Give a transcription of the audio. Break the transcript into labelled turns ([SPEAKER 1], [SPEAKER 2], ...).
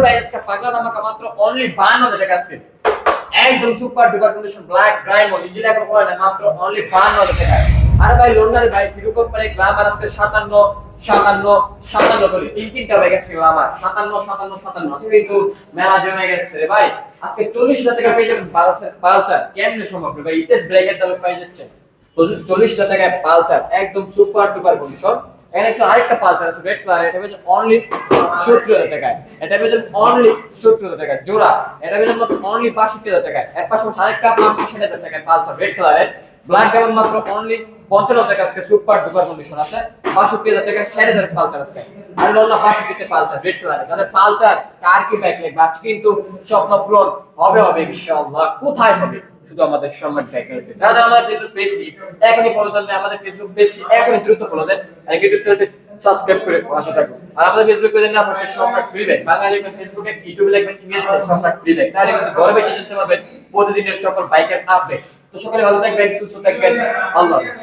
[SPEAKER 1] Bike আজকে পাগলা ধামাকা মাত্র অনলি 52,000 টাকা আজকে একদম super duper condition black drive mode engine এখন হয় না মাত্র অনলি 52,000 টাকা। আর ভাই লোনার ভাই হিরো কোম্পানি গ্ল্যামার আজকে 57 করে তিনটা বাইক আজকে গ্ল্যামার 57 আজকে কিন্তু মেলা জমে গেছে রে ভাই। আজকে 40,000 টাকা পেয়ে যাবেন পালসার কেমনে সম্ভব রে ভাই ইটেস ব্রেকের দামে পেয়ে যাচ্ছে 40,000 টাকায় পালসার একদম সুপার ডুপার কন্ডিশন। এখানে একটু আরেকটা পালসার আছে রেড কালার, এটা পেয়ে অনলি 70,000 টাকায়, এটা পেয়ে অনলি 70,000 টাকা জোড়া, এটা পেয়ে মাত্র অনলি 65,000 টাকায়। এর পাশাপাশি আরেকটা 65,000 টাকায় পালসার রেড কালারের ব্ল্যাক ডায়মন্ড মাত্র অনলি 55,000 টাকা আজকে সুপার ডুপার কন্ডিশন আছে। 65,000 টাকা 60,000 পালসার আছে আর লল্লা 65 তে পালসার রেড কালারের। তাহলে পালসার কার কি বাইক লাগবে আজকে কিন্তু স্বপ্ন পূরণ হবে ইনশাআল্লাহ। কোথায় হবে? শুধু আমাদের সম্রাট বাইকারিতে। যারা আমাদের ফেসবুক পেজটি এখনই ফলো দেন, আমাদের ফেসবুক পেজটি এখনই দ্রুত ফলো দেন আর ইউটিউব চ্যানেলটি সাবস্ক্রাইব করে পাশে থাকুন। আর আমাদের ফেসবুক পেজের নাম হচ্ছে সম্রাট ফ্রি বাইক, বাংলা লিখবেন ফেসবুকে, ইউটিউবে লিখবেন ইংরেজিতে সম্রাট ফ্রি বাইক। তাহলে কিন্তু ঘরে বসে জানতে পারবেন প্রতিদিনের সকল বাইকের আপডেট। তো সকালে ভালো থাকবেন, সুস্থ থাকবেন, আল্লাহ হাফেজ।